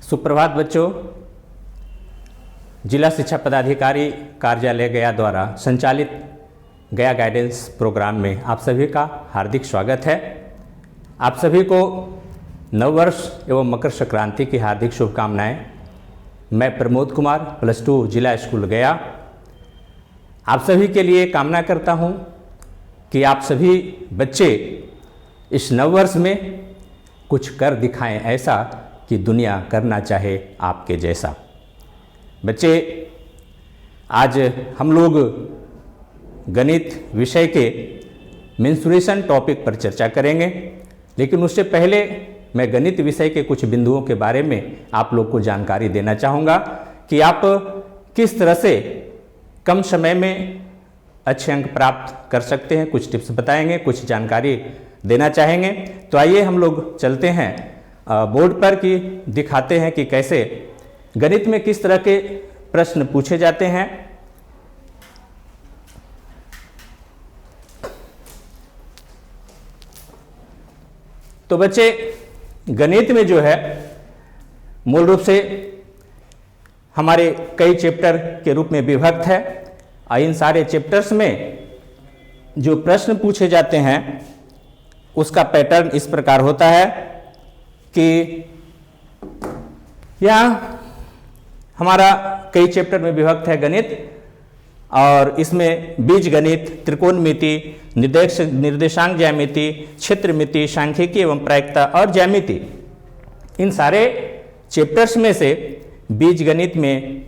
सुप्रभात बच्चों। जिला शिक्षा पदाधिकारी कार्यालय गया द्वारा संचालित गया गाइडेंस प्रोग्राम में आप सभी का हार्दिक स्वागत है। आप सभी को नववर्ष एवं मकर संक्रांति की हार्दिक शुभकामनाएं। मैं प्रमोद कुमार +2 जिला स्कूल गया आप सभी के लिए कामना करता हूं कि आप सभी बच्चे इस नववर्ष में कुछ कर दिखाएं ऐसा कि दुनिया करना चाहे आपके जैसा। बच्चे, आज हम लोग गणित विषय के मेंसुरेशन टॉपिक पर चर्चा करेंगे, लेकिन उससे पहले मैं गणित विषय के कुछ बिंदुओं के बारे में आप लोग को जानकारी देना चाहूँगा कि आप किस तरह से कम समय में अच्छे अंक प्राप्त कर सकते हैं। कुछ टिप्स बताएंगे, कुछ जानकारी देना चाहेंगे। तो आइए हम लोग चलते हैं बोर्ड पर कि दिखाते हैं कि कैसे गणित में किस तरह के प्रश्न पूछे जाते हैं। तो बच्चे, गणित में जो है मूल रूप से हमारे कई चैप्टर के रूप में विभक्त है। इन सारे चैप्टर्स में जो प्रश्न पूछे जाते हैं उसका पैटर्न इस प्रकार होता है कि यहाँ हमारा कई चैप्टर में विभक्त है गणित, और इसमें बीज गणित, त्रिकोणमिति, निर्देशांक ज्यामिति, क्षेत्रमिति, सांख्यिकी एवं प्रायिकता और ज्यामिति, इन सारे चैप्टर्स में से बीज गणित में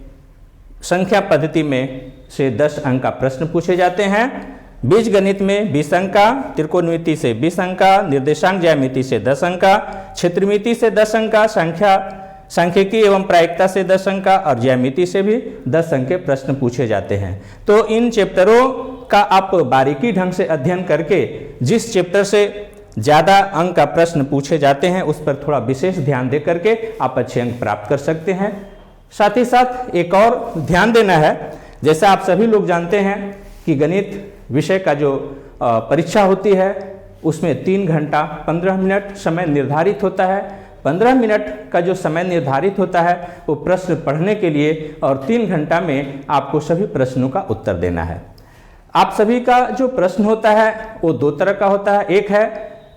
संख्या पद्धति में से 10 अंक का प्रश्न पूछे जाते हैं। बीज गणित में 20 अंक का, त्रिकोणमिति से 20 अंक का, निर्देशांक ज्यामिति से 10 अंक का, क्षेत्रमिति से 10 अंक का, सांख्यिकी एवं प्रायिकता से 10 अंक का और ज्यामिति से भी 10 अंक के प्रश्न पूछे जाते हैं। तो इन चैप्टरों का आप बारीकी ढंग से अध्ययन करके जिस चैप्टर से ज़्यादा अंक का प्रश्न पूछे जाते हैं उस पर थोड़ा विशेष ध्यान दे करके आप अच्छे अंक प्राप्त कर सकते हैं। साथ ही साथ एक और ध्यान देना है, जैसा आप सभी लोग जानते हैं कि गणित विषय का जो परीक्षा होती है उसमें 3 घंटा 15 मिनट समय निर्धारित होता है। 15 मिनट का जो समय निर्धारित होता है वो प्रश्न पढ़ने के लिए, और 3 घंटा में आपको सभी प्रश्नों का उत्तर देना है। आप सभी का जो प्रश्न होता है वो 2 तरह का होता है। एक है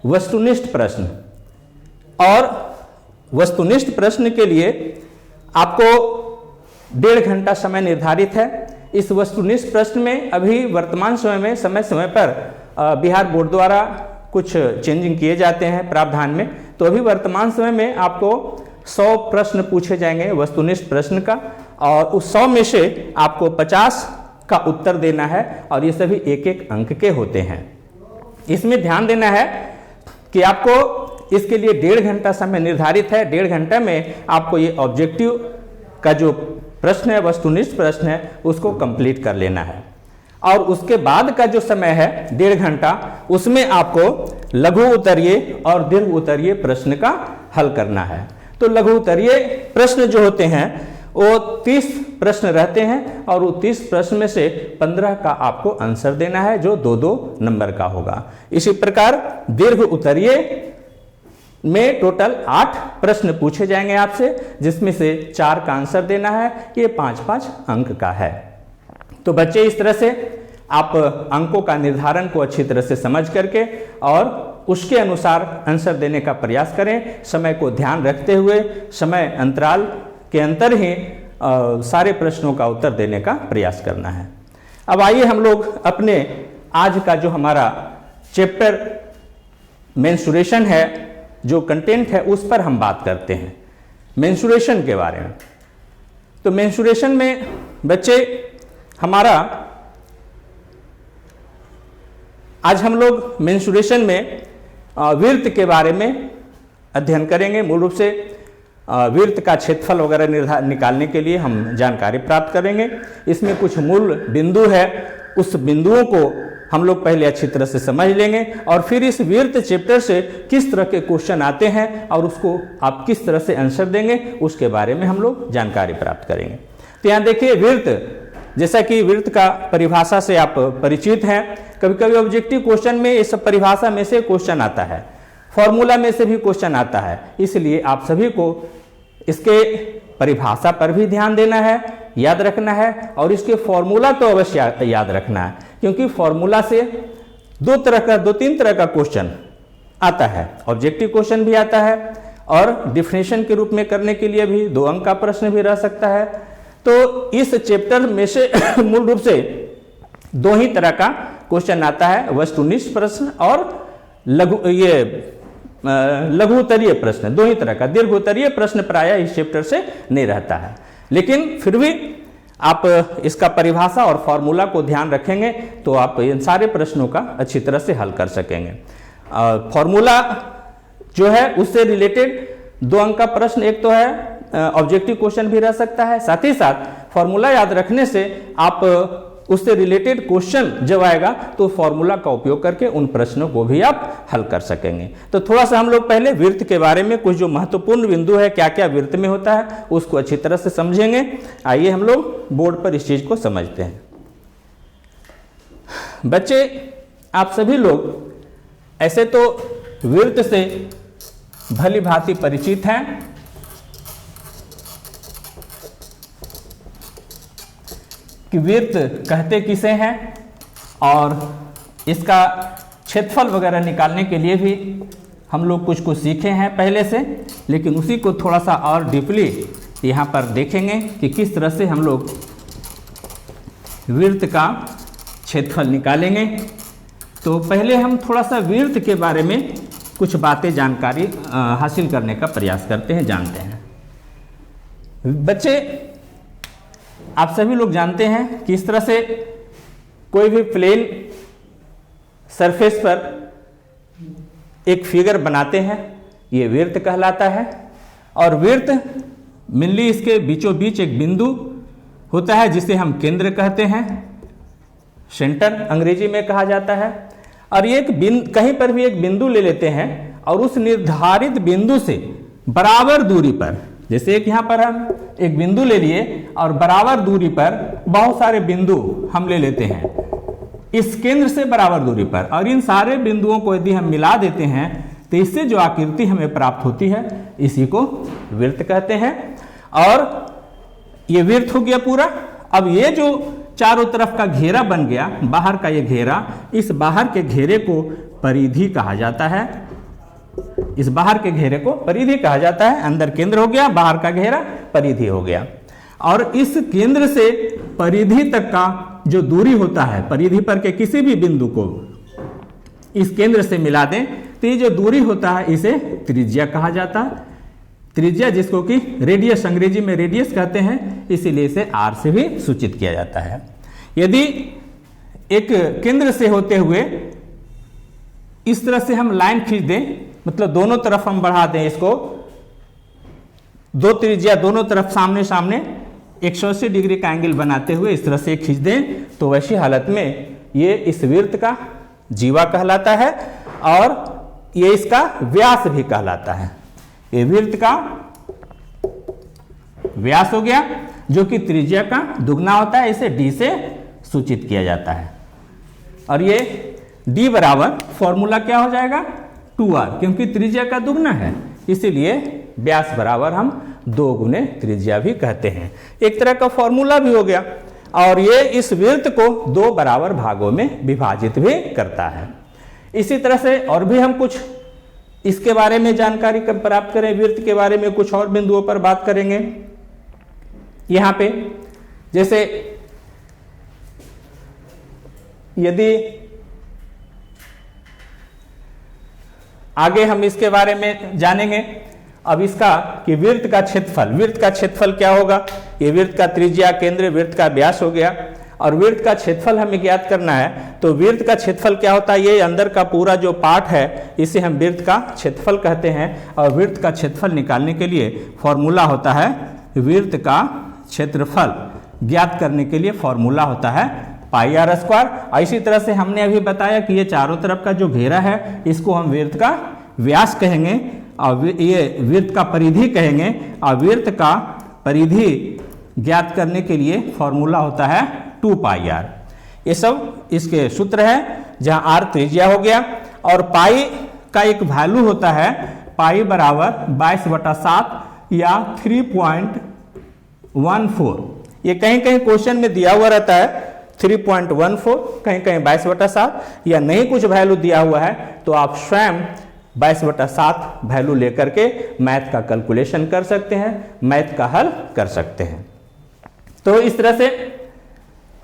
वस्तुनिष्ठ प्रश्न, और वस्तुनिष्ठ प्रश्न के लिए आपको 1.5 घंटा समय निर्धारित है। इस वस्तुनिष्ठ प्रश्न में अभी वर्तमान समय में समय समय पर बिहार बोर्ड द्वारा कुछ चेंजिंग किए जाते हैं प्रावधान में। तो अभी वर्तमान समय में आपको 100 प्रश्न पूछे जाएंगे वस्तुनिष्ठ प्रश्न का, और उस 100 में से आपको 50 का उत्तर देना है, और ये सभी 1-1 अंक के होते हैं। इसमें ध्यान देना है कि आपको इसके लिए 1.5 घंटा समय निर्धारित है। 1.5 घंटा में आपको ये ऑब्जेक्टिव का जो प्रश्न है, वस्तुनिष्ठ प्रश्न है, उसको कंप्लीट कर लेना है। और उसके बाद का जो समय है 1.5 घंटा, उसमें आपको लघु उत्तरीय और दीर्घ उत्तरीय प्रश्न का हल करना है। तो लघु उत्तरीय प्रश्न जो होते हैं वो 30 प्रश्न रहते हैं, और वो 30 प्रश्न में से 15 का आपको आंसर देना है जो 2-2 नंबर का होगा। इसी प्रकार दीर्घ उत्तरीय में टोटल 8 प्रश्न पूछे जाएंगे आपसे, जिसमें से 4 का आंसर देना है। ये 5-5 अंक का है। तो बच्चे, इस तरह से आप अंकों का निर्धारण को अच्छी तरह से समझ करके और उसके अनुसार आंसर देने का प्रयास करें। समय को ध्यान रखते हुए समय अंतराल के अंतर ही सारे प्रश्नों का उत्तर देने का प्रयास करना है। अब आइए हम लोग अपने आज का जो हमारा चैप्टर मेंसुरेशन है, जो कंटेंट है, उस पर हम बात करते हैं मेंसुरेशन के बारे में। तो मेंसुरेशन में बच्चे हमारा आज हम लोग मेंसुरेशन में वृत्त के बारे में अध्ययन करेंगे। मूल रूप से वृत्त का क्षेत्रफल वगैरह निकालने के लिए हम जानकारी प्राप्त करेंगे। इसमें कुछ मूल बिंदु है, उस बिंदुओं को हम लोग पहले अच्छी तरह से समझ लेंगे, और फिर इस वृत्त चैप्टर से किस तरह के क्वेश्चन आते हैं और उसको आप किस तरह से आंसर देंगे उसके बारे में हम लोग जानकारी प्राप्त करेंगे। तो यहाँ देखिए, वृत्त, जैसा कि वृत्त का परिभाषा से आप परिचित हैं। कभी कभी ऑब्जेक्टिव क्वेश्चन में इस परिभाषा में से क्वेश्चन आता है, फॉर्मूला में से भी क्वेश्चन आता है, इसलिए आप सभी को इसके परिभाषा पर भी ध्यान देना है, याद रखना है, और इसके फॉर्मूला तो अवश्य याद रखना है, क्योंकि फॉर्मूला से दो तीन तरह का क्वेश्चन आता है। ऑब्जेक्टिव क्वेश्चन भी आता है और डिफिनेशन के रूप में करने के लिए भी 2 अंक का प्रश्न भी रह सकता है। तो इस चैप्टर में से मूल रूप से 2 ही तरह का क्वेश्चन आता है, वस्तुनिष्ठ प्रश्न और लघुत्तरीय प्रश्न। 2 ही तरह का। दीर्घ उत्तरीय प्रश्न प्रायः इस चैप्टर से नहीं रहता है, लेकिन फिर भी आप इसका परिभाषा और फॉर्मूला को ध्यान रखेंगे तो आप इन सारे प्रश्नों का अच्छी तरह से हल कर सकेंगे। फॉर्मूला जो है उससे रिलेटेड 2 अंक का प्रश्न एक तो है, ऑब्जेक्टिव क्वेश्चन भी रह सकता है, साथ ही साथ फॉर्मूला याद रखने से आप उससे रिलेटेड क्वेश्चन जब आएगा तो फॉर्मूला का उपयोग करके उन प्रश्नों को भी आप हल कर सकेंगे। तो थोड़ा सा हम लोग पहले वृत्त के बारे में कुछ जो महत्वपूर्ण बिंदु है, क्या क्या वृत्त में होता है, उसको अच्छी तरह से समझेंगे। आइए हम लोग बोर्ड पर इस चीज को समझते हैं। बच्चे, आप सभी लोग ऐसे तो वृत्त से भली भांति परिचित हैं। कि वृत्त कहते किसे हैं और इसका क्षेत्रफल वगैरह निकालने के लिए भी हम लोग कुछ सीखे हैं पहले से, लेकिन उसी को थोड़ा सा और डीपली यहाँ पर देखेंगे कि किस तरह से हम लोग वृत्त का क्षेत्रफल निकालेंगे। तो पहले हम थोड़ा सा वृत्त के बारे में कुछ बातें जानकारी हासिल करने का प्रयास करते हैं, जानते हैं। बच्चे, आप सभी लोग जानते हैं कि इस तरह से कोई भी प्लेन सरफेस पर एक फिगर बनाते हैं, ये वृत्त कहलाता है। और वृत्त मेनली इसके बीचों बीच एक बिंदु होता है जिसे हम केंद्र कहते हैं, सेंटर अंग्रेजी में कहा जाता है। और ये कहीं पर भी एक बिंदु ले लेते हैं और उस निर्धारित बिंदु से बराबर दूरी पर, जैसे एक यहाँ पर हम एक बिंदु ले लिए और बराबर दूरी पर बहुत सारे बिंदु हम ले लेते हैं इस केंद्र से बराबर दूरी पर, और इन सारे बिंदुओं को यदि हम मिला देते हैं तो इससे जो आकृति हमें प्राप्त होती है इसी को वृत्त कहते हैं। और ये वृत्त हो गया पूरा। अब ये जो चारों तरफ का घेरा बन गया, बाहर का ये घेरा, इस बाहर के घेरे को परिधि कहा जाता है। इस बाहर के घेरे को परिधि कहा जाता है। अंदर केंद्र हो गया, बाहर का घेरा परिधि हो गया। और इस केंद्र से परिधि तक का जो दूरी होता है, परिधि पर के किसी भी बिंदु को इस केंद्र से मिला दें तो ये जो दूरी होता है इसे त्रिज्या कहा जाता है। त्रिज्या, जिसको कि रेडियस, अंग्रेजी में रेडियस कहते हैं, इसीलिए इसे आर से भी सूचित किया जाता है। यदि एक केंद्र से होते हुए इस तरह से हम लाइन खींच दें, मतलब दोनों तरफ हम बढ़ा दें इसको, 2 त्रिज्या दोनों तरफ सामने सामने 180 डिग्री का एंगल बनाते हुए इस तरह से खींच दें, तो वैसी हालत में ये इस वृत्त का जीवा कहलाता है और ये इसका व्यास भी कहलाता है। ये वृत्त का व्यास हो गया, जो कि त्रिज्या का दुगना होता है, इसे डी से सूचित किया जाता है। और ये डी बराबर फॉर्मूला क्या हो जाएगा, 2r, क्योंकि त्रिज्या का दुगना है, इसीलिए व्यास बराबर हम 2 गुने त्रिज्या भी कहते हैं। एक तरह का फॉर्मूला भी हो गया। और ये इस वृत्त को 2 बराबर भागों में विभाजित भी करता है। इसी तरह से और भी हम कुछ इसके बारे में जानकारी प्राप्त करें, वृत्त के बारे में कुछ और बिंदुओं पर बात करेंगे। यहां पे जैसे यदि आगे हम इसके बारे में जानेंगे अब इसका कि वृत्त का क्षेत्रफल क्या होगा। ये वृत्त का त्रिज्या, केंद्र, वृत्त का व्यास हो गया। और वृत्त का क्षेत्रफल हमें ज्ञात करना है, तो वृत्त का क्षेत्रफल क्या होता है, ये अंदर का पूरा जो पार्ट है इसे हम वृत्त का क्षेत्रफल कहते हैं। और वृत्त का क्षेत्रफल निकालने के लिए फॉर्मूला होता है, वृत्त का क्षेत्रफल ज्ञात करने के लिए फॉर्मूला होता है पाई आर स्क्वायर। और इसी तरह से हमने अभी बताया कि ये चारों तरफ का जो घेरा है इसको हम वृत्त का व्यास कहेंगे और ये वृत्त का परिधि कहेंगे। और वृत्त का परिधि ज्ञात करने के लिए फॉर्मूला होता है 2 पाई आर। ये सब इसके सूत्र है, जहां आर त्रिज्या हो गया और पाई का एक वैल्यू होता है, पाई बराबर 22/7, या 3.14। ये कहीं कहीं क्वेश्चन में दिया हुआ रहता है 3.14, कहीं कहीं 22/7, या नहीं कुछ वैल्यू दिया हुआ है तो आप स्वयं 22/7 वैल्यू लेकर के मैथ का कैलकुलेशन कर सकते हैं, मैथ का हल कर सकते हैं। तो इस तरह से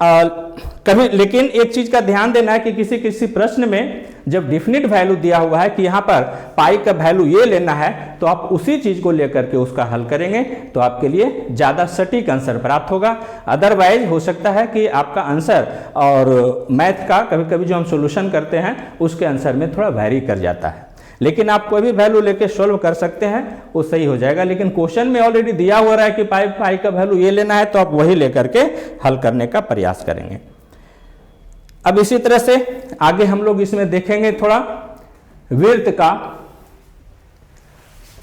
कभी, लेकिन एक चीज का ध्यान देना है कि किसी किसी प्रश्न में जब डिफिनिट वैल्यू दिया हुआ है कि यहां पर पाई का वैल्यू ये लेना है, तो आप उसी चीज को लेकर के उसका हल करेंगे तो आपके लिए ज्यादा सटीक आंसर प्राप्त होगा। अदरवाइज हो सकता है कि आपका आंसर और मैथ का कभी कभी जो हम सॉल्यूशन करते हैं उसके आंसर में थोड़ा वैरी कर जाता है, लेकिन आप कोई भी वैल्यू लेके सॉल्व कर सकते हैं, वो सही हो जाएगा। लेकिन क्वेश्चन में ऑलरेडी दिया हुआ है कि पाई का वैल्यू ये लेना है, तो आप वही लेकर के हल करने का प्रयास करेंगे। अब इसी तरह से आगे हम लोग इसमें देखेंगे थोड़ा वृत्त का,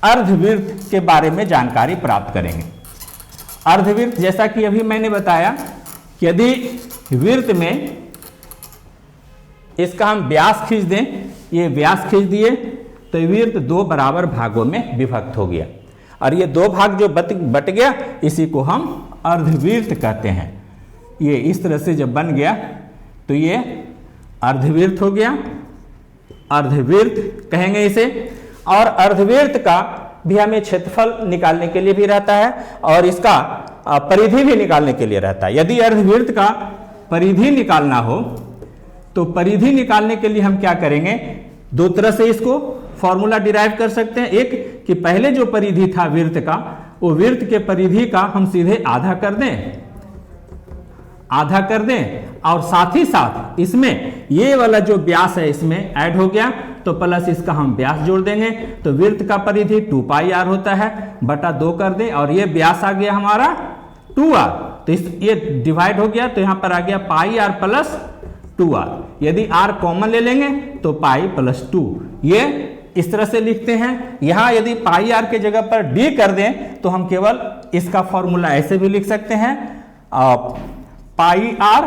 अर्धवृत्त के बारे में जानकारी प्राप्त करेंगे। अर्धवृत्त, जैसा कि अभी मैंने बताया कि यदि वृत्त में इसका हम व्यास खींच दें, ये व्यास खींच दिए तो वृत्त 2 बराबर भागों में विभक्त हो गया, और ये 2 भाग जो बट गया इसी को हम अर्धवृत्त कहते हैं। ये इस तरह से जब बन गया तो ये अर्धवृत्त हो गया, अर्धवृत्त कहेंगे इसे। और अर्धवृत्त का भी हमें क्षेत्रफल निकालने के लिए भी रहता है और इसका परिधि भी निकालने के लिए रहता है। यदि अर्धवृत्त का परिधि निकालना हो तो परिधि निकालने के लिए हम क्या करेंगे, 2 तरह से इसको फॉर्मूला डिराइव कर सकते हैं। एक कि पहले जो परिधि था वृत्त का, वो वृत्त के परिधि का हम सीधे आधा कर दें और साथ ही साथ इसमें ये वाला जो व्यास है इसमें ऐड हो गया, तो प्लस इसका हम व्यास जोड़ देंगे, तो वृत्त का परिधि 2πr होता है बटा 2 कर दें, और ये व्यास आ गया हमारा 2r, तो ये डिवाइड हो गया, तो यहां पर आ गया πr प्लस 2r। यदि r कॉमन ले लेंगे तो पाई प्लस 2, ये इस तरह से लिखते हैं। यहां यदि पाई आर के जगह पर d कर दें तो हम केवल इसका फॉर्मूला ऐसे भी लिख सकते हैं, पाई आर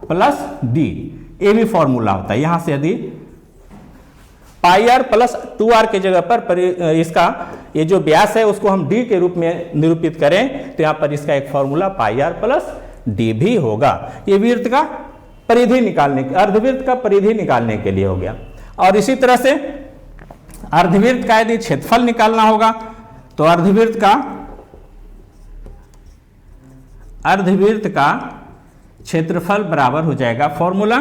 प्लस डी, ये भी फॉर्मूला होता है। यहां से यदि पाई आर प्लस 2r के जगह पर इसका ये जो व्यास है उसको हम d के रूप में निरूपित करें तो यहां पर इसका एक formula pi r plus d भी होगा। ये वृत्त का परिधि निकालने, अर्धवृत्त का परिधि निकालने के लिए हो गया। और इसी तरह से अर्धवृत्त का यदि क्षेत्रफल निकालना होगा तो अर्धवृत्त का क्षेत्रफल बराबर हो जाएगा, फॉर्मूला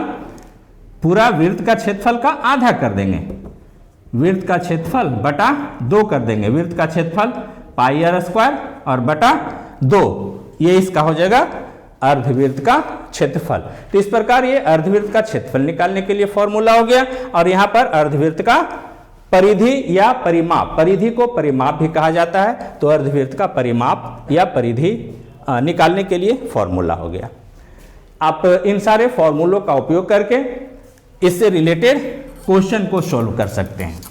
पूरा वृत्त का क्षेत्रफल का आधा कर देंगे, वृत्त का क्षेत्रफल बटा 2 कर देंगे, वृत्त का क्षेत्रफल पाई आर स्क्वायर और बटा 2, ये इसका हो जाएगा अर्धवृत्त का क्षेत्रफल। तो इस प्रकार ये अर्धवृत्त का क्षेत्रफल निकालने के लिए फॉर्मूला हो गया। और यहां पर अर्धवृत्त का परिधि या परिमाप, परिधि को परिमाप भी कहा जाता है, तो अर्धवृत्त का परिमाप या परिधि निकालने के लिए फॉर्मूला हो गया। आप इन सारे फॉर्मूलों का उपयोग करके इससे रिलेटेड क्वेश्चन को सॉल्व कर सकते हैं।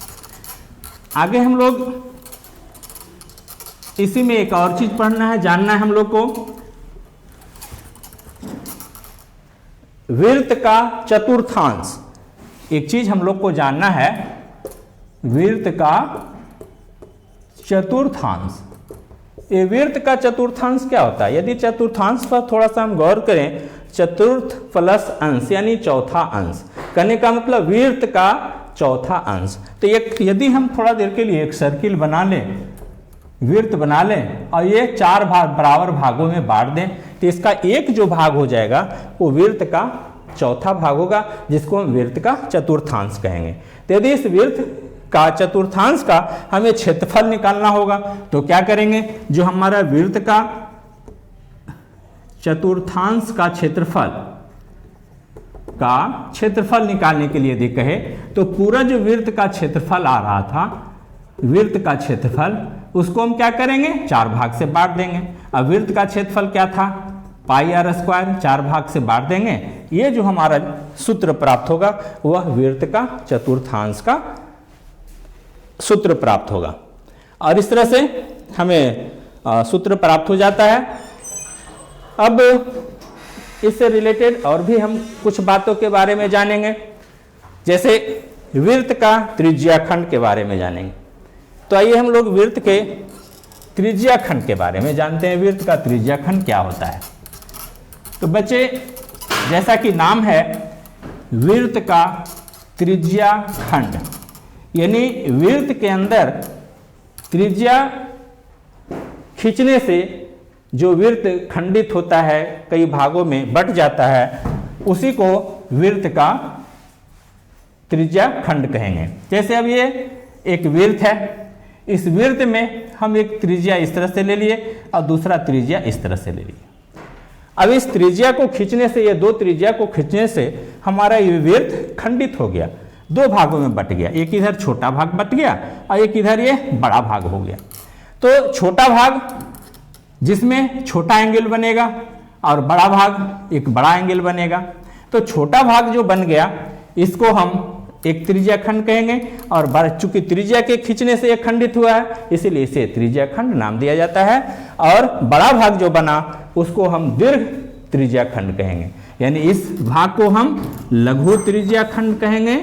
आगे हम लोग इसी में एक और चीज पढ़ना है, जानना है हम लोग को, वृत्त का चतुर्थांश। एक चीज हम लोग को जानना है, वृत्त का चतुर्थांश। ये वृत्त का चतुर्थांश क्या होता है? यदि चतुर्थांश पर थोड़ा सा हम गौर करें, चतुर्थ प्लस अंश यानी चौथा अंश, कहने का मतलब वृत्त का चौथा अंश। तो एक यदि हम थोड़ा देर के लिए एक सर्किल बना लें, वृत्त बना लें और ये 4 बराबर भागों में बांट दें, तो इसका एक जो भाग हो जाएगा वो वृत्त का चौथा भाग होगा, जिसको हम वृत्त का चतुर्थांश कहेंगे। तो यदि इस वृत्त का चतुर्थांश का हमें क्षेत्रफल निकालना होगा तो क्या करेंगे, जो हमारा वृत्त का चतुर्थांश का क्षेत्रफल निकालने के लिए यदि कहे तो पूरा जो वृत्त का क्षेत्रफल आ रहा था, वृत्त का क्षेत्रफल, उसको हम क्या करेंगे, 4 भाग से बांट देंगे। अब वृत्त का क्षेत्रफल क्या था, पाई आर स्क्वायर, 4 भाग से बांट देंगे, ये जो हमारा सूत्र प्राप्त होगा वह वृत्त का चतुर्थांश का सूत्र प्राप्त होगा। और इस तरह से हमें सूत्र प्राप्त हो जाता है। अब इससे रिलेटेड और भी हम कुछ बातों के बारे में जानेंगे, जैसे वृत्त का त्रिज्याखंड के बारे में जानेंगे। तो आइए हम लोग वृत्त के त्रिज्या खंड के बारे में जानते हैं। वृत्त का त्रिज्या खंड क्या होता है? तो बच्चे, जैसा कि नाम है, वृत्त का त्रिज्या खंड, यानी वृत्त के अंदर त्रिज्या खींचने से जो वृत्त खंडित होता है, कई भागों में बट जाता है, उसी को वृत्त का त्रिज्या खंड कहेंगे। जैसे अब ये एक वृत्त है, इस वृत्त में हम एक त्रिज्या इस तरह से ले लिए और दूसरा त्रिज्या इस तरह से ले लिए। अब इस त्रिज्या को खींचने से, ये दो त्रिज्या को खींचने से हमारा ये वृत्त खंडित हो गया, दो भागों में बट गया। एक इधर छोटा भाग बट गया और एक इधर ये बड़ा भाग हो गया। तो छोटा भाग जिसमें छोटा एंगल बनेगा और बड़ा भाग एक बड़ा एंगल बनेगा। तो छोटा भाग जो बन गया इसको हम एक त्रिज्या खंड कहेंगे, और चूंकि त्रिज्या के खींचने से यह खंडित हुआ है इसीलिए इसे त्रिज्या खंड नाम दिया जाता है। और बड़ा भाग जो बना उसको हम दीर्घ त्रिज्या खंड कहेंगे, यानी इस भाग को हम लघु त्रिज्या खंड कहेंगे।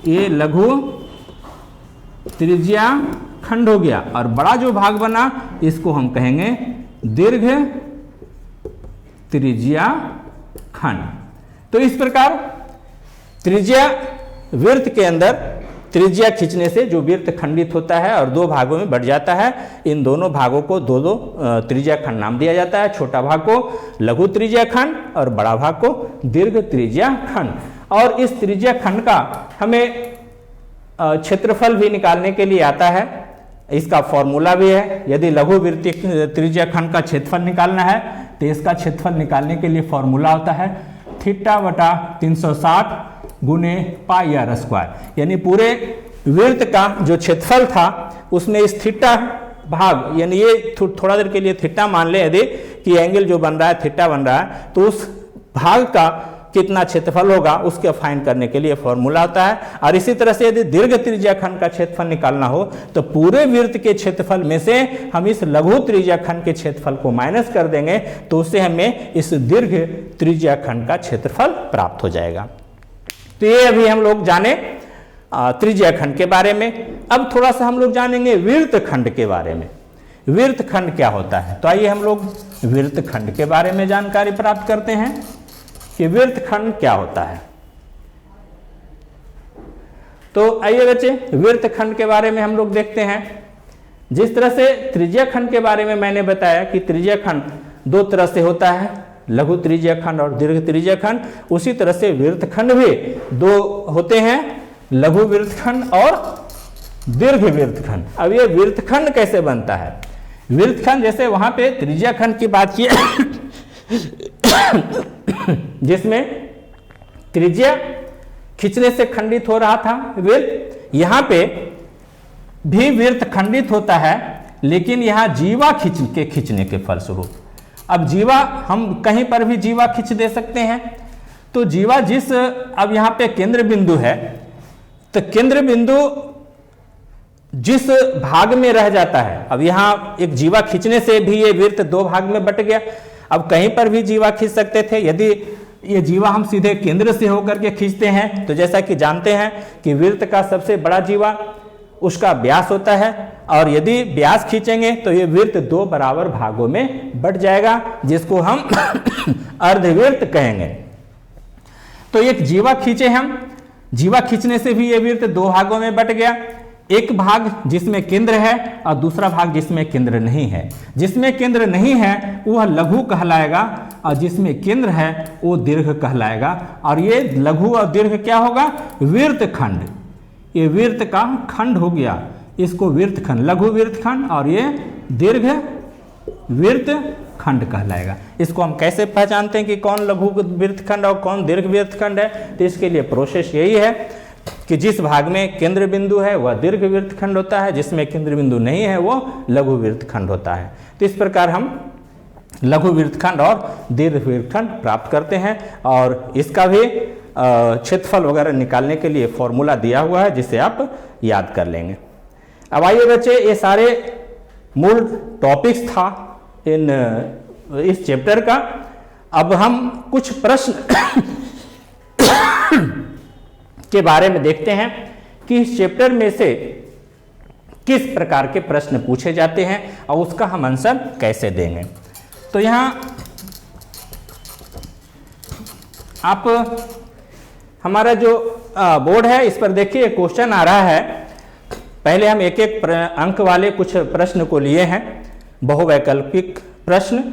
ये लघु त्रिज्या खंड हो गया, और बड़ा जो भाग बना इसको हम कहेंगे दीर्घ त्रिज्या खंड। तो इस प्रकार त्रिज्या, वृत्त के अंदर त्रिज्या खींचने से जो वृत्त खंडित होता है और दो भागों में बढ़ जाता है, इन दोनों भागों को दो दो त्रिज्या खंड नाम दिया जाता है। छोटा भाग को लघु त्रिज्या खंड और बड़ा भाग को दीर्घ त्रिज्या खंड। और इस त्रिज्या खंड का हमें क्षेत्रफल भी निकालने के लिए आता है, इसका फॉर्मूला भी है। यदि लघु वृत्तीय त्रिज्या खंड का क्षेत्रफल निकालना है तो इसका क्षेत्रफल निकालने के लिए फॉर्मूला होता है थीटा बटा 360 गुने पाई आर स्क्वायर, यानी पूरे वृत्त का जो क्षेत्रफल था उसमें इस थीटा भाग, यानी ये थोड़ा देर के लिए थीटा मान ले, यदि कि एंगल जो बन रहा है थीटा बन रहा है, तो उस भाग का कितना क्षेत्रफल होगा उसके फाइंड करने के लिए फॉर्मूला होता है। और इसी तरह से यदि दीर्घ त्रिज्या खंड का क्षेत्रफल निकालना हो तो पूरे वृत्त के क्षेत्रफल में से हम इस लघु त्रिज्या खंड के क्षेत्रफल को माइनस कर देंगे, तो उससे हमें इस दीर्घ त्रिज्या खंड का क्षेत्रफल प्राप्त हो जाएगा। तो ये अभी हम लोग जाने त्रिज्या खंड के बारे में। अब थोड़ा सा हम लोग जानेंगे वृत्त खंड के बारे में। वृत्त खंड क्या होता है? तो आइए हम लोग वृत्त खंड के बारे में जानकारी प्राप्त करते हैं कि वृत्त खंड क्या होता है। तो आइए बच्चे, वृत्त खंड के बारे में हम लोग देखते हैं। जिस तरह से त्रिज्या खंड के बारे में मैंने बताया कि त्रिज्या खंड दो तरह से होता है, लघु त्रिज्या खंड और दीर्घ त्रिज्या खंड, उसी तरह से वृत्त खंड भी दो होते हैं, लघु वृत्त खंड और दीर्घ वृत्त खंड। अब ये वृत्त खंड कैसे बनता है? वृत्त खंड, जैसे वहां पे त्रिज्या खंड की बात की जिसमें त्रिज्या खींचने से खंडित हो रहा था वृत्त, यहां पे भी वृत्त खंडित होता है, लेकिन यहां जीवा खींचने के फलस्वरूप। अब जीवा हम कहीं पर भी जीवा खींच दे सकते हैं। तो जीवा जिस, अब यहां पे केंद्र बिंदु है, तो केंद्र बिंदु जिस भाग में रह जाता है, अब यहां एक जीवा खींचने से भी ये वृत्त दो भाग में बट गया। अब कहीं पर भी जीवा खींच सकते थे। यदि ये जीवा हम सीधे केंद्र से होकर के खींचते हैं तो जैसा कि जानते हैं कि वृत्त का सबसे बड़ा जीवा उसका व्यास होता है, और यदि व्यास खींचेंगे तो ये वृत्त दो बराबर भागों में बट जाएगा, जिसको हम अर्धवृत्त कहेंगे। तो एक जीवा खींचे हम, जीवा खींचने से भी ये वृत्त दो भागों में बट गया। एक भाग जिसमें केंद्र है और दूसरा भाग जिसमें केंद्र नहीं है। जिसमें केंद्र नहीं है वह लघु कहलाएगा और जिसमें केंद्र है वो दीर्घ कहलाएगा। और ये लघु और दीर्घ क्या होगा? वृत्त खंड। ये वृत्त का खंड हो गया, इसको वृत्त खंड, लघु वृत्त खंड, और ये दीर्घ वृत्त खंड कहलाएगा। इसको हम कैसे पहचानते हैं कि कौन लघु वृत्त खंड और कौन दीर्घ वृत्त खंड है? तो इसके लिए प्रोसेस यही है कि जिस भाग में केंद्र बिंदु है वह दीर्घ वृत्त खंड होता है, जिसमें केंद्र बिंदु नहीं है वो लघु वृत्त खंड होता है। तो इस प्रकार हम लघु वृत्त खंड और दीर्घ वृत्त खंड प्राप्त करते हैं, और इसका भी क्षेत्रफल वगैरह निकालने के लिए फॉर्मूला दिया हुआ है, जिसे आप याद कर लेंगे। अब आइए बच्चे, ये सारे मूल टॉपिक्स था इस चैप्टर का। अब हम कुछ प्रश्न के बारे में देखते हैं कि इस चैप्टर में से किस प्रकार के प्रश्न पूछे जाते हैं और उसका हम आंसर कैसे देंगे। तो यहाँ आप हमारा जो बोर्ड है इस पर देखिए क्वेश्चन आ रहा है। पहले हम एक एक अंक वाले कुछ प्रश्न को लिए हैं, बहुवैकल्पिक प्रश्न।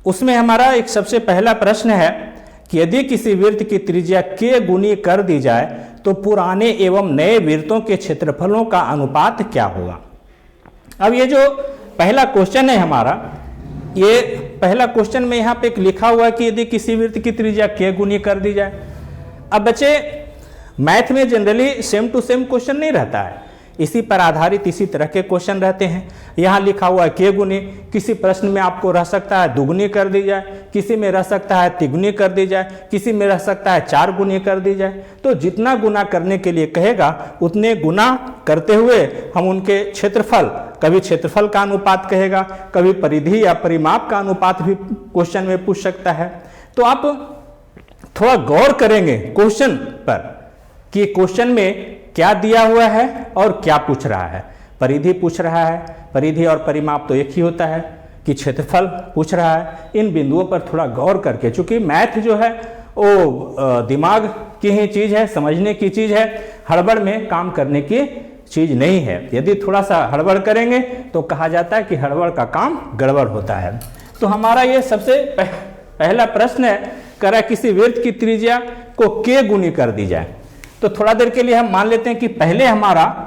उसमें हमारा एक सबसे पहला प्रश्न है कि यदि किसी वृत्त की त्रिज्या k गुनी कर दी जाए तो पुराने एवं नए वृत्तों के क्षेत्रफलों का अनुपात क्या होगा। अब ये जो पहला क्वेश्चन है हमारा, ये पहला क्वेश्चन में यहाँ पे लिखा हुआ है कि यदि किसी वृत्त की त्रिज्या k गुनी कर दी जाए। अब बच्चे मैथ में generally same to same question नहीं रहता है, इसी पर आधारित इसी तरह के क्वेश्चन रहते हैं। यहाँ लिखा हुआ है k गुनी, किसी प्रश्न में आपको रह सकता है दुगुनी कर दी जाए, किसी में रह सकता है तिगुनी कर दी जाए, किसी में रह सकता है 4 गुनी कर दी जाए। तो जितना गुना करने के लिए कहेगा उतने गुना करते हुए हम उनके क्षेत्रफल, कभी क्षेत्रफल का अनुपात कहेगा, कभी परिधि या परिमाप का अनुपात भी क्वेश्चन में पूछ सकता है। तो आप थोड़ा गौर करेंगे क्वेश्चन पर कि क्वेश्चन में क्या दिया हुआ है और क्या पूछ रहा है। परिधि पूछ रहा है, परिधि और परिमाप तो एक ही होता है, कि क्षेत्रफल पूछ रहा है। इन बिंदुओं पर थोड़ा गौर करके, चूंकि मैथ जो है वो दिमाग की ही चीज है, समझने की चीज है, हड़बड़ में काम करने की चीज नहीं है। यदि थोड़ा सा हड़बड़ करेंगे तो कहा जाता है कि हड़बड़ का काम गड़बड़ होता है। तो हमारा ये सबसे पहला प्रश्न है, करा किसी वृत्त की त्रिज्या को k गुनी कर दी जाए। तो थोड़ा देर के लिए हम मान लेते हैं कि पहले हमारा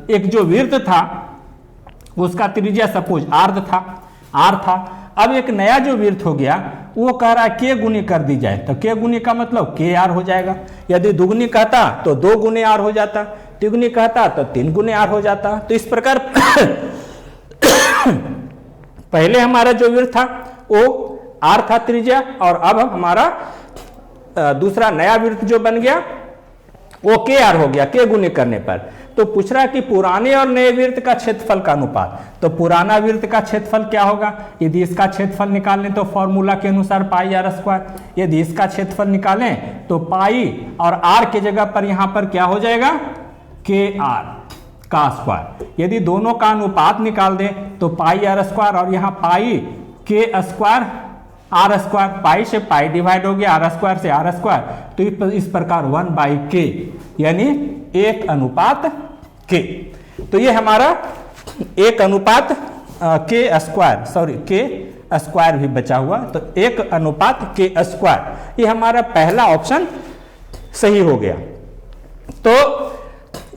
एक जो वृत्त था उसका त्रिज्या सपोज r था। अब एक नया जो वृत्त हो गया वो कह रहा है k गुनी कर दी जाए। तो k गुनी का मतलब kr हो जाएगा। यदि दुगुनी कहता तो 2 गुने r हो जाता, तिगुनी कहता तो 3 गुने r हो जाता। तो इस प्रकार पहले हमारा जो वृत्त था वो r था त्रिज्या, और अब हमारा दूसरा नया वृत्त जो बन गया वो kr हो गया k गुने करने पर। तो पूछ रहा है कि पुराने और नए वृत्त का क्षेत्रफल का अनुपात। तो पुराना वृत्त का क्षेत्रफल क्या होगा, यदि इसका क्षेत्रफल निकालें तो फॉर्मूला के अनुसार पाई आर स्क्वायर। यदि इसका क्षेत्रफल निकालें तो पाई और r के जगह पर यहाँ पर क्या हो जाएगा, kr का स्क्वायर। यदि दोनों का अनुपात निकाल दें तो पाई आर स्क्वायर और यहाँ पाई k स्क्वायर आर स्क्वायर, पाई से पाई डिवाइड हो गया, आर स्क्वायर से आर स्क्वायर। तो इस प्रकार 1/k यानी 1:k। तो ये हमारा 1:k square, sorry k square भी बचा हुआ, तो 1:k स्क्वायर, ये हमारा पहला ऑप्शन सही हो गया। तो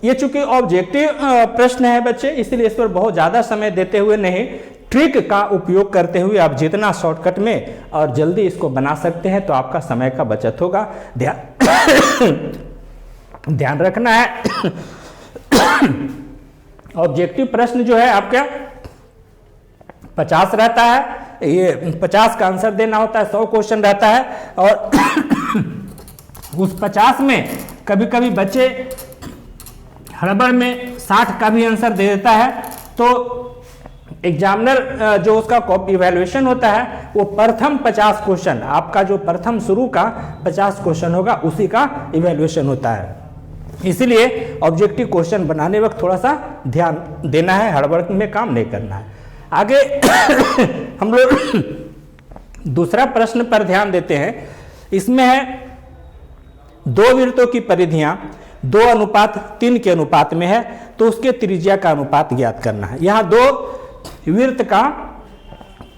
ये चूंकि ऑब्जेक्टिव प्रश्न है बच्चे, इसलिए इस पर बहुत ज्यादा समय देते हुए नहीं, ट्रिक का उपयोग करते हुए आप जितना शॉर्टकट में और जल्दी इसको बना सकते हैं तो आपका समय का बचत होगा। ध्यान रखना है ऑब्जेक्टिव प्रश्न जो है आपका 50 रहता है, ये 50 का आंसर देना होता है, 100 क्वेश्चन रहता है। और उस 50 में कभी कभी बच्चे हड़बड़ में 60 का भी आंसर दे देता है। तो एग्जामिनर जो उसका इवैल्यूएशन होता है वो प्रथम 50 क्वेश्चन, आपका जो प्रथम शुरू का 50 क्वेश्चन होगा उसी का इवैल्यूएशन होता है। इसीलिए ऑब्जेक्टिव क्वेश्चन बनाने वक्त थोड़ा सा ध्यान देना है, हड़बड़ में काम नहीं करना है। आगे हम लोग दूसरा प्रश्न पर ध्यान देते हैं। इसमें है 2 वृत्तों की परिधियां 2:3 के अनुपात में है, तो उसके त्रिज्या का अनुपात ज्ञात करना है। यहाँ 2 वृत्त का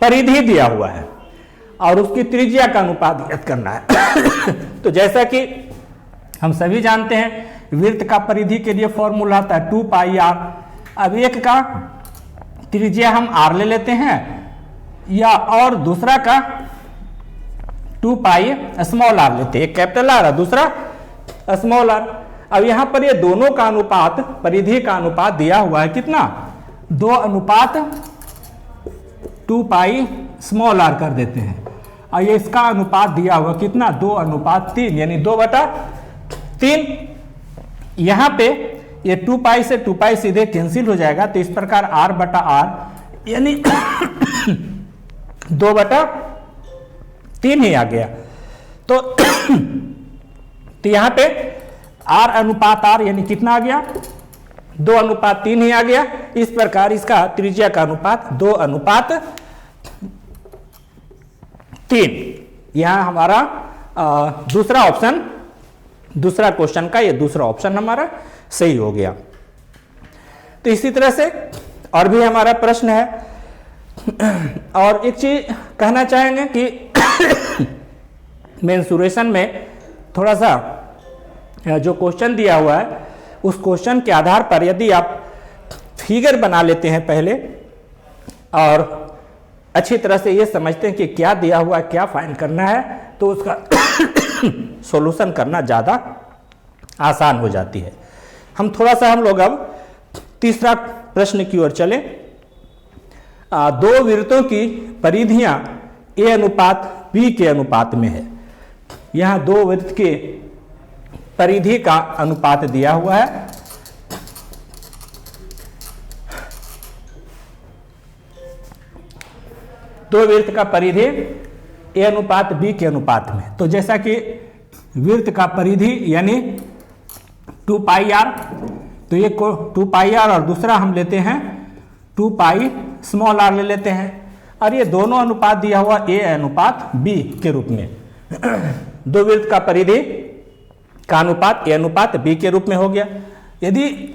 परिधि दिया हुआ है और उसकी त्रिज्या का अनुपात ज्ञात करना है। तो जैसा कि हम सभी जानते हैं वृत्त का परिधि के लिए फॉर्मूला आता है 2πr। अब एक का त्रिज्या हम r ले लेते हैं या और दूसरा का 2π स्मॉल r लेते हैं, एक कैपिटल R है दूसरा स्मॉल r। अब यहां पर ये दोनों का अनुपात, परिधि का अनुपात दिया हुआ है कितना, 2:2π स्मॉल r कर देते हैं। और ये इसका अनुपात दिया हुआ कितना, 2:3 यानी 2/3। यहां पे ये 2π से 2π सीधे कैंसिल हो जाएगा, तो इस प्रकार r/r यानी 2/3 ही आ गया। तो यहां पे r अनुपात r यानी कितना आ गया, 2:3 ही आ गया। इस प्रकार इसका त्रिज्या का अनुपात 2:3। यहां हमारा दूसरा ऑप्शन, दूसरा क्वेश्चन का ये दूसरा ऑप्शन हमारा सही हो गया। तो इसी तरह से और भी हमारा प्रश्न है। और एक चीज कहना चाहेंगे कि मेंसुरेशन में थोड़ा सा जो क्वेश्चन दिया हुआ है उस क्वेश्चन के आधार पर यदि आप फिगर बना लेते हैं पहले और अच्छी तरह से ये समझते हैं कि क्या दिया हुआ है, क्या फाइंड करना है, तो उसका सॉल्यूशन करना ज़्यादा आसान हो जाती है। हम लोग अब तीसरा प्रश्न की ओर चले। दो वृत्तों की परिधियां A अनुपात B के अनुपात में है। यहाँ दो वृत्त के परिधि का अनुपात दिया हुआ है। दो वृत्त का परिधि A अनुपात B के अनुपात में। तो जैसा कि वृत्त का परिधि यानी 2πr, तो ये 2πr और दूसरा हम लेते हैं 2πr ले लेते हैं। और ये दोनों अनुपात दिया हुआ A अनुपात B के रूप में। दो वृत्त का परिधि का अनुपात A अनुपात B के रूप में हो गया। यदि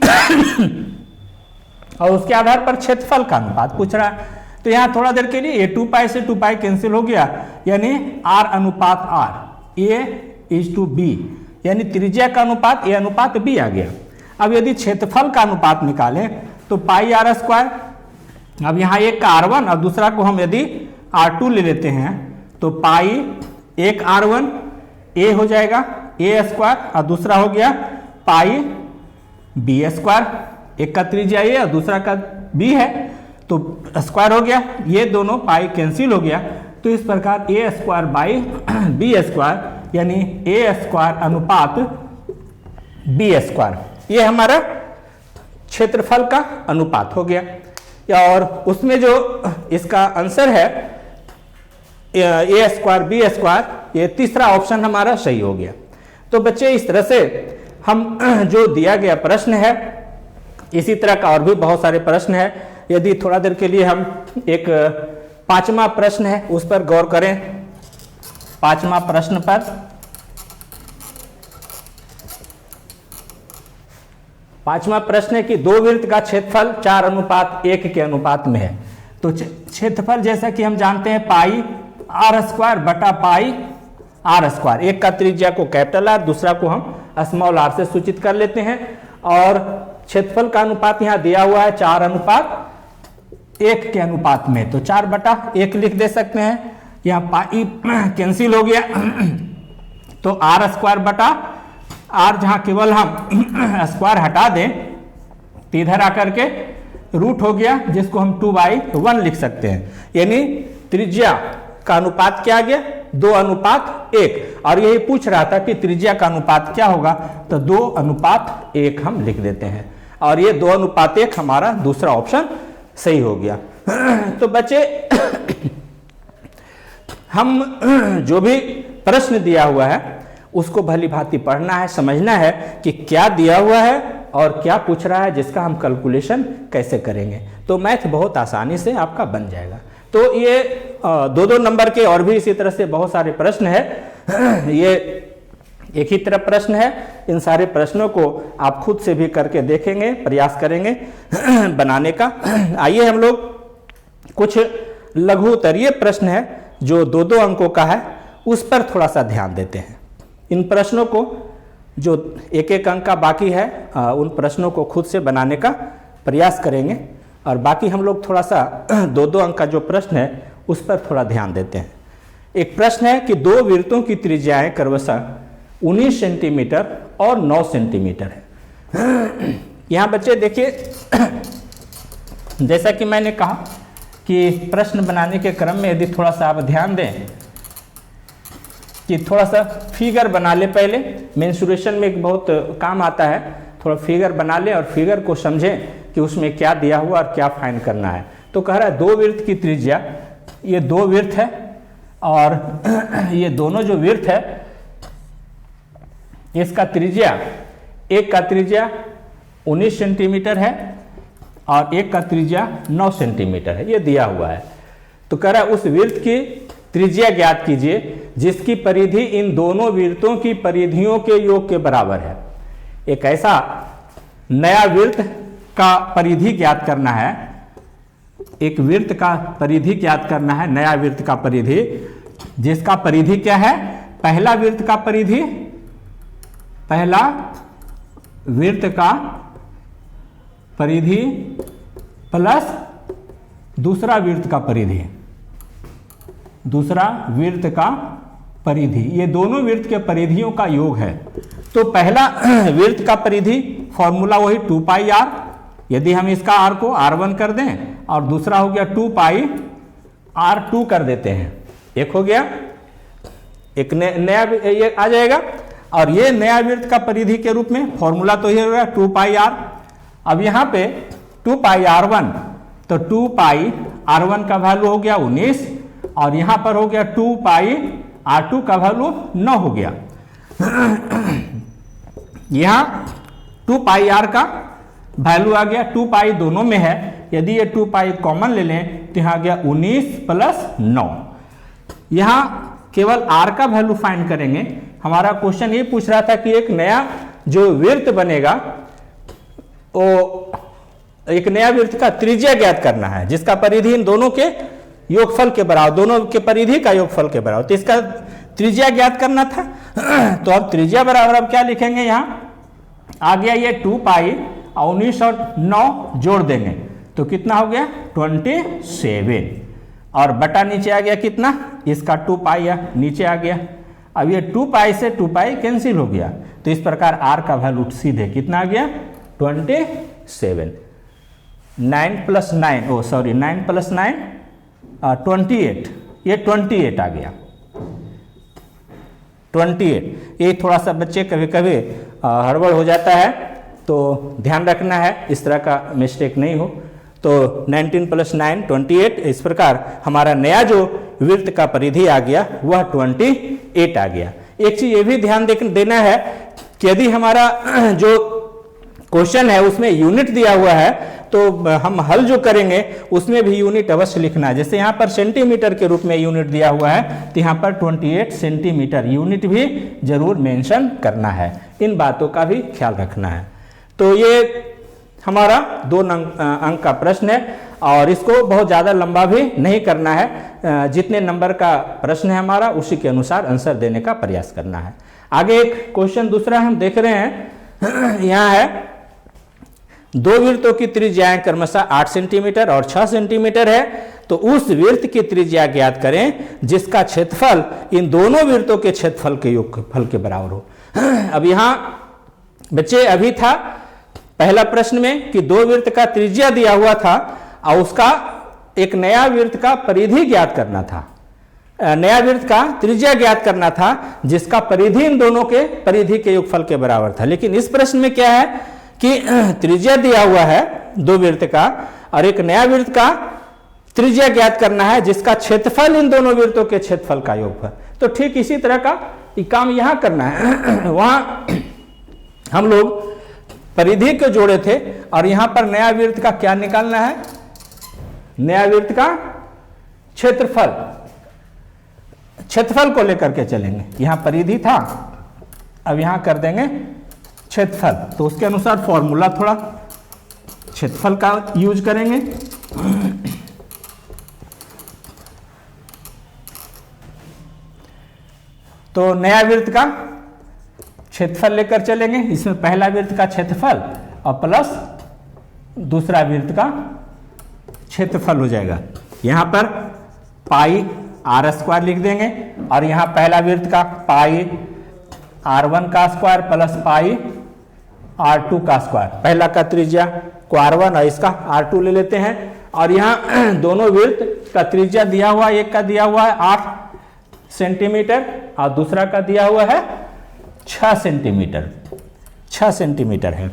और उसके आधार पर क्षेत्रफल का अनुपात पूछ रहा है, तो यहाँ थोड़ा देर के लिए ये 2π से 2π कैंसिल हो गया, यानी R अनुपात R, A/B, यानी त्रिज्या का अनुपात A अनुपात B आ गया। अब यदि क्षेत्रफल का अनुपात निकालें तो πr²। अब यहाँ एक का R1 और दूसरा को हम यदि R2 ले लेते हैं तो पाई एक R1 A हो जाएगा A² और दूसरा हो गया पाई B²। एक का त्रिज्या A और दूसरा का B है तो स्क्वायर हो गया, ये दोनों पाई कैंसिल हो गया। तो इस प्रकार A² B² यानी A² अनुपात B², ये हमारा क्षेत्रफल का अनुपात हो गया। और उसमें जो इसका आंसर है A² B², ये तीसरा ऑप्शन हमारा सही हो गया। तो बच्चे इस तरह से हम जो दिया गया प्रश्न है, इसी तरह का और भी बहुत सारे प्रश्न है। यदि थोड़ा देर के लिए हम एक पांचवा प्रश्न है उस पर गौर करें। पांचवा प्रश्न पर पांचवा प्रश्न है कि दो वृत्त का क्षेत्रफल 4:1 के अनुपात में है। तो क्षेत्रफल जैसा कि हम जानते हैं पाई R² बटा पाई R²। एक का त्रिज्या को कैपिटल R, दूसरा को हम स्मॉल r से सूचित कर लेते हैं। और क्षेत्रफल का अनुपात यहाँ दिया हुआ है 4:1 के अनुपात में, तो 4/1 लिख दे सकते हैं। यहाँ पाई कैंसिल हो गया तो R² बटा R, जहाँ केवल हम स्क्वायर हटा दें तो इधर आकर के रूट हो गया, जिसको हम 2/1 लिख सकते हैं। यानी त्रिज्या का अनुपात क्या आ गया 2:1। और यही पूछ रहा था कि त्रिज्या का अनुपात क्या होगा, तो 2:1 हम लिख देते हैं। और ये 2:1 हमारा दूसरा ऑप्शन सही हो गया। तो बच्चे हम जो भी प्रश्न दिया हुआ है उसको भली भांति पढ़ना है, समझना है कि क्या दिया हुआ है और क्या पूछ रहा है, जिसका हम कैलकुलेशन कैसे करेंगे। तो मैथ बहुत आसानी से आपका बन जाएगा। तो ये 2-2 नंबर के और भी इसी तरह से बहुत सारे प्रश्न है। ये एक ही तरह प्रश्न है। इन सारे प्रश्नों को आप खुद से भी करके देखेंगे, प्रयास करेंगे बनाने का। आइए हम लोग कुछ लघु उत्तरीय प्रश्न है जो 2-2 अंकों का है, उस पर थोड़ा सा ध्यान देते हैं। इन प्रश्नों को जो 1-1 अंक का बाकी है उन प्रश्नों को खुद से बनाने का प्रयास करेंगे। और बाकी हम लोग थोड़ा सा 2-2 अंक का जो प्रश्न है उस पर थोड़ा ध्यान देते हैं। एक प्रश्न है कि दो वृत्तों की त्रिज्याएं क्रमशः 19 सेंटीमीटर और 9 सेंटीमीटर है। यहाँ बच्चे देखिए, जैसा कि मैंने कहा कि प्रश्न बनाने के क्रम में यदि थोड़ा सा आप ध्यान दें कि थोड़ा सा फिगर बना ले। पहले मेंसुरेशन में एक बहुत काम आता है, थोड़ा फिगर बना ले और फिगर को समझें कि उसमें क्या दिया हुआ और क्या फाइंड करना है। तो कह रहा है दो वृत्त की त्रिज्या, ये दो वृत्त है और ये दोनों जो वृत्त है इसका त्रिज्या, एक का त्रिज्या 19 सेंटीमीटर है और एक का त्रिज्या 9 सेंटीमीटर है, ये दिया हुआ है। तो कह रहा है उस वृत्त की त्रिज्या ज्ञात कीजिए जिसकी परिधि इन दोनों वृत्तों की परिधियों के योग के बराबर है। एक ऐसा नया वृत्त का परिधि ज्ञात करना है, एक वृत्त का परिधि ज्ञात करना है, नया वृत्त का परिधि जिसका परिधि क्या है, पहला वृत्त का परिधि, पहला वृत्त का परिधि प्लस दूसरा वृत्त का परिधि, दूसरा वृत्त का परिधि, ये दोनों वृत्त के परिधियों का योग है। तो पहला वृत्त का परिधि फॉर्मूला वही 2 पाई r, यदि हम इसका r को r1 कर दें और दूसरा हो गया 2 पाई r2 कर देते हैं, एक हो गया, एक नया ये आ जाएगा। और ये नया वृत्त का परिधि के रूप में फॉर्मूला तो ये हो गया 2 पाई r। अब यहाँ पे 2 पाई r1, तो 2 पाई r1 का वैल्यू हो गया 19 और यहाँ पर हो गया 2 पाई r2 का वैल्यू 9 हो गया। यहाँ 2 पाई r का वैल्यू आ गया, 2 पाई दोनों में है, यदि ये 2 पाई कॉमन ले लें तो यहाँ आ गया 19 प्लस 9। यहाँ केवल r का वैल्यू फाइंड करेंगे। हमारा क्वेश्चन ये पूछ रहा था कि एक नया जो वृत्त बनेगा वो एक नया वृत्त का त्रिज्या ज्ञात करना है जिसका परिधि इन दोनों के योगफल के बराबर, दोनों के परिधि का योगफल के बराबर, तो इसका त्रिज्या ज्ञात करना था। तो अब त्रिज्या बराबर अब क्या लिखेंगे, यहाँ आ गया ये 2 पाई 19 और 9 जोड़ देंगे तो कितना हो गया 27 और बटा नीचे आ गया कितना, इसका 2 पाई नीचे आ गया। अब ये 2 पाई से 2 पाई कैंसिल हो गया, तो इस प्रकार r का वैल्यू सीधे कितना आ गया 27। 9 प्लस 9 ओ सॉरी 9 प्लस 9 28, ये 28 आ गया 28। ये थोड़ा सा बच्चे कभी कभी हड़बड़ हो जाता है तो ध्यान रखना है इस तरह का मिस्टेक नहीं हो। तो 19 प्लस 9 28, इस प्रकार हमारा नया जो वृत्त का परिधि आ गया वह 28 आ गया। एक चीज ये भी ध्यान देना है कि यदि हमारा जो क्वेश्चन है उसमें यूनिट दिया हुआ है तो हम हल जो करेंगे उसमें भी यूनिट अवश्य लिखना है। जैसे यहाँ पर सेंटीमीटर के रूप में यूनिट दिया हुआ है तो यहाँ पर 28 सेंटीमीटर यूनिट भी जरूर मेंशन करना है, इन बातों का भी ख्याल रखना है। तो ये हमारा 2 अंक का प्रश्न है और इसको बहुत ज़्यादा लंबा भी नहीं करना है, जितने नंबर का प्रश्न है हमारा उसी के अनुसार आंसर देने का प्रयास करना है। आगे एक क्वेश्चन दूसरा हम देख रहे हैं, यहाँ है 2 वृत्तों की त्रिज्याएं क्रमशः 8 सेंटीमीटर और 6 सेंटीमीटर है, तो उस वृत्त की त्रिज्या ज्ञात करें जिसका क्षेत्रफल इन दोनों वृत्तों के क्षेत्रफल के योगफल के बराबर हो। अब यहाँ बच्चे अभी था पहला प्रश्न में कि 2 वृत्त का त्रिज्या दिया हुआ था और उसका एक नया वृत्त का परिधि ज्ञात करना था, नया वृत्त का त्रिज्या ज्ञात करना था जिसका परिधि इन दोनों के परिधि के योगफल के बराबर था। लेकिन इस प्रश्न में क्या है कि त्रिज्या दिया हुआ है 2 वृत्त का और एक नया वृत्त का त्रिज्या ज्ञात करना है जिसका क्षेत्रफल इन दोनों वृत्तों के क्षेत्रफल का योगफल। तो ठीक इसी तरह का काम यहां करना है। वहां हम लोग परिधि को जोड़े थे और यहां पर नया वृत्त का क्या निकालना है, नया वृत्त का क्षेत्रफल, क्षेत्रफल को लेकर के चलेंगे। यहां परिधि था, अब यहां कर देंगे क्षेत्रफल, तो उसके अनुसार फॉर्मूला थोड़ा क्षेत्रफल का यूज करेंगे। तो नया वृत्त का क्षेत्रफल लेकर चलेंगे, इसमें पहला वृत्त का क्षेत्रफल और प्लस दूसरा वृत्त का क्षेत्रफल हो जाएगा। यहां पर पाई r² लिख देंगे और यहां पहला वृत्त का पाई r1 का स्क्वायर प्लस पाई r2 का स्क्वायर, पहला का त्रिज्या को r1 और इसका r2 ले लेते हैं। और यहाँ दोनों वृत्त का त्रिज्या दिया हुआ, एक का दिया हुआ है 8 सेंटीमीटर और दूसरा का दिया हुआ है 6 सेंटीमीटर, 6 सेंटीमीटर है।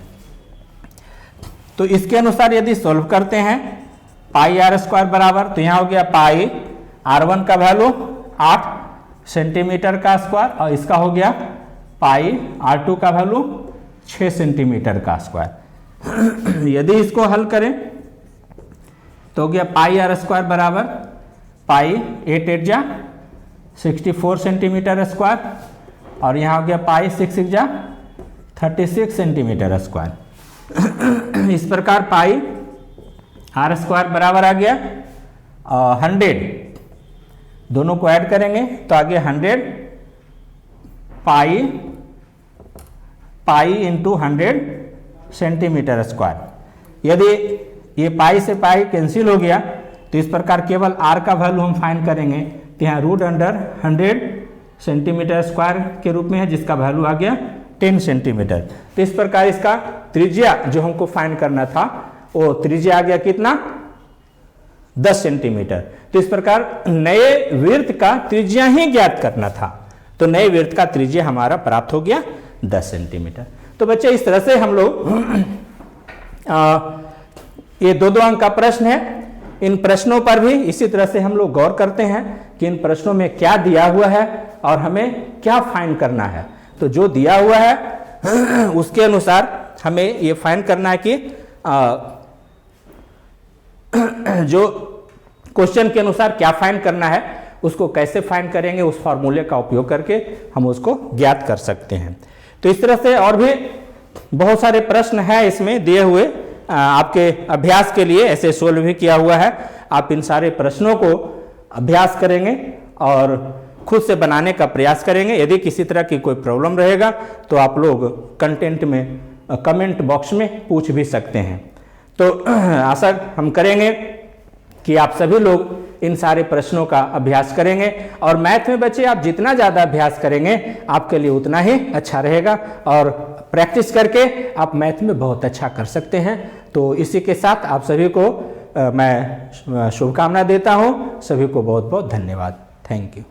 तो इसके अनुसार यदि सोल्व करते हैं पाई r² बराबर, तो यहाँ हो गया पाई r1 का वैल्यू 8 सेंटीमीटर का स्क्वायर और इसका हो गया पाई r2 का वैल्यू 6 सेंटीमीटर का स्क्वायर। यदि इसको हल करें तो हो गया पाई आर स्क्वायर बराबर पाई 8 8 जा 64 सेंटीमीटर स्क्वायर और यहाँ हो गया पाई 6 6 जा 36 सेंटीमीटर स्क्वायर। इस प्रकार पाई आर स्क्वायर बराबर आ गया 100, दोनों को ऐड करेंगे तो आ गया 100 पाई इंटू 100 सेंटीमीटर स्क्वायर। यदि ये पाई से पाई कैंसिल हो गया तो इस प्रकार केवल आर का वैल्यू हम फाइंड करेंगे तो यहाँ रूट अंडर 100 सेंटीमीटर स्क्वायर के रूप में है, जिसका वैल्यू आ गया 10 सेंटीमीटर। तो इस प्रकार इसका त्रिज्या जो हमको फाइंड करना था वो त्रिज्या आ गया कितना 10 सेंटीमीटर। तो इस प्रकार नए वृत्त का त्रिज्या ही ज्ञात करना था, तो नए वृत्त का त्रिज्या हमारा प्राप्त हो गया 10 सेंटीमीटर। तो बच्चे इस तरह से हम लोग ये दो अंक का प्रश्न है, इन प्रश्नों पर भी इसी तरह से हम लोग गौर करते हैं कि इन प्रश्नों में क्या दिया हुआ है और हमें क्या फाइंड करना है। तो जो दिया हुआ है उसके अनुसार हमें ये फाइंड करना है कि जो क्वेश्चन के अनुसार क्या फाइंड करना है उसको कैसे फाइंड करेंगे, उस फॉर्मूले का उपयोग करके हम उसको ज्ञात कर सकते हैं। तो इस तरह से और भी बहुत सारे प्रश्न हैं इसमें दिए हुए, आपके अभ्यास के लिए ऐसे सोल्व भी किया हुआ है। आप इन सारे प्रश्नों को अभ्यास करेंगे और खुद से बनाने का प्रयास करेंगे। यदि किसी तरह की कोई प्रॉब्लम रहेगा तो आप लोग कंटेंट में कमेंट बॉक्स में पूछ भी सकते हैं। तो आशा हम करेंगे कि आप सभी लोग इन सारे प्रश्नों का अभ्यास करेंगे और मैथ में बच्चे आप जितना ज़्यादा अभ्यास करेंगे आपके लिए उतना ही अच्छा रहेगा और प्रैक्टिस करके आप मैथ में बहुत अच्छा कर सकते हैं। तो इसी के साथ आप सभी को मैं शुभकामना देता हूँ। सभी को बहुत बहुत धन्यवाद। Thank you.